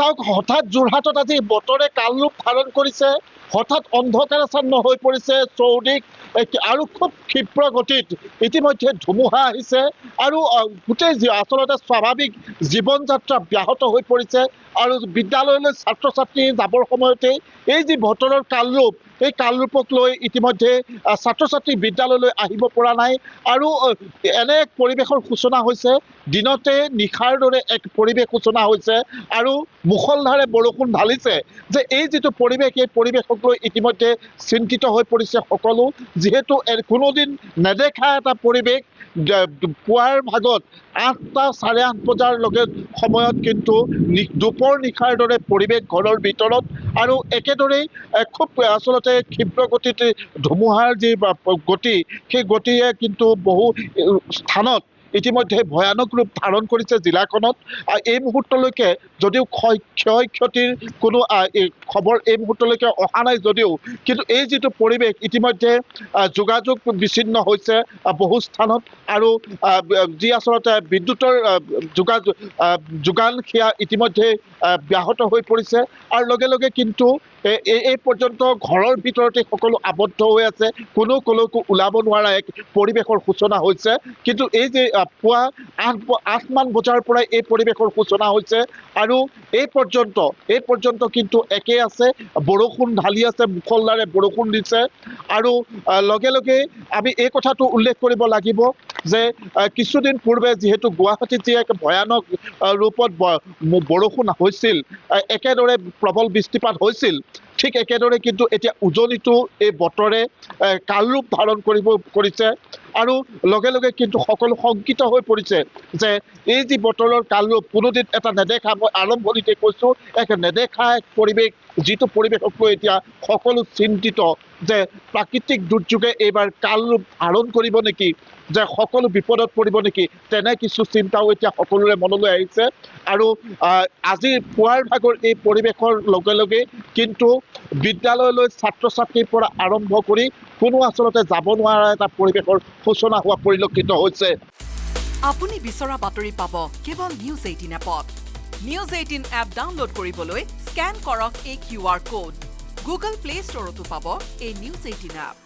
চাওক হঠাৎ যোৰহাটত আজি বতৰে কাল ৰূপ ধাৰণ কৰিছে, হঠাৎ অন্ধকাৰাচ্ছন্ন হৈ পৰিছে চৌদিশ আৰু খুব ক্ষীপ্ৰ গতিত ইতিমধ্যে ধুমুহা আহিছে আৰু গোটেই আচলতে স্বাভাৱিক জীৱন যাত্ৰা ব্যাহত হৈ পৰিছে আৰু বিদ্যালয়লৈ ছাত্ৰ ছাত্ৰী যাবৰ সময়তে এই যি বতৰৰ কালৰূপ এই কালৰূপক লৈ ইতিমধ্যে ছাত্ৰ ছাত্ৰী বিদ্যালয়লৈ আহিব পৰা নাই আৰু এনে এক পৰিৱেশৰ সূচনা হৈছে দিনতে নিশাৰ দৰে এক পৰিৱেশ সূচনা হৈছে আৰু মুখলধাৰে বৰষুণ ঢালিছে যে এই যিটো পৰিৱেশ এই পৰিৱেশক লৈ ইতিমধ্যে চিন্তিত হৈ পৰিছে সকলো যিহেতু কোনোদিন নেদেখা এটা পৰিৱেশ পুৱাৰ ভাগত ৮টা ৮:৩০ বজাৰ সময়ত কিন্তু দুপৰ নিশাৰ দৰে পৰিৱেশ ঘৰৰ ভিতৰত আৰু একেদৰেই খুব আচলতে ক্ষীপ্ৰ গতিত ধুমুহাৰ যি গতি সেই গতিয়ে কিন্তু বহু স্থানত ইতিমধ্যে ভয়ানক ৰূপ ধাৰণ কৰিছে জিলাখনত এই মুহূৰ্তলৈকে যদিও ক্ষয় ক্ষতিৰ কোনো খবৰ এই মুহূৰ্তলৈকে অহা নাই যদিও কিন্তু এই যিটো পৰিৱেশ ইতিমধ্যে যোগাযোগ বিচ্ছিন্ন হৈছে বহু স্থানত আৰু যি আচলতে বিদ্যুতৰ যোগান সেয়া ইতিমধ্যে ব্যাহত হৈ পৰিছে আৰু লগে লগে কিন্তু এই পৰ্যন্ত ঘৰৰ ভিতৰতে সকলো আবদ্ধ হৈ আছে কোনো কলৈকো ওলাব নোৱাৰা এক পৰিৱেশৰ সূচনা হৈছে কিন্তু এই যে পুৱা ৮মান বজাৰ পৰাই এই পৰিৱেশৰ সূচনা হৈছে আৰু এই পৰ্যন্ত কিন্তু একে আছে বৰষুণ ঢালি আছে মুখলধাৰে বৰষুণ দিছে আৰু লগে লগে আমি এই কথাটো উল্লেখ কৰিব লাগিব যে কিছুদিন পূৰ্বে যিহেতু গুৱাহাটীত যি এক ভয়ানক ৰূপত বৰষুণ হৈছিল একেদৰে প্ৰবল বৃষ্টিপাত হৈছিল ঠিক একেদৰে কিন্তু এতিয়া উজনিতো এই বতৰে কালৰূপ ধাৰণ কৰিছে আৰু লগে লগে কিন্তু সকলো শংকিত হৈ পৰিছে যে এই যি বতৰৰ কালৰূপ কোনোদিন এটা নেদেখা মই আৰম্ভণিতে কৈছোঁ এক নেদেখা এক পৰিৱেশ যিটো পৰিৱেশক লৈ এতিয়া সকলো চিন্তিত যে প্ৰাকৃতিক দুৰ্যোগে এইবাৰ কালৰূপ ধাৰণ কৰিব নেকি যে সকলো বিপদত পৰিব নেকি তেনে কিছু চিন্তাও এতিয়া সকলোৰে মনলৈ আহিছে আৰু আজি পুৱাৰ ভাগৰ এই পৰিৱেশৰ লগে লগে কিন্তু বিদ্যালয়লৈ ছাত্ৰ ছাত্ৰীৰ পৰা আৰম্ভ কৰি কোনো আচলতে যাব নোৱাৰা এটা পৰিৱেশৰ সূচনা হোৱা পৰিলক্ষিত হৈছে। আপুনি বিচৰা বাতৰি পাব কেৱল নিউজ 18 এপত। নিউজ 18 এপ ডাউনলোড কৰিবলৈ স্কেন কৰক এই QR কোড। গুগল প্লে ষ্টৰতো পাব এই নিউজ 18 এপ।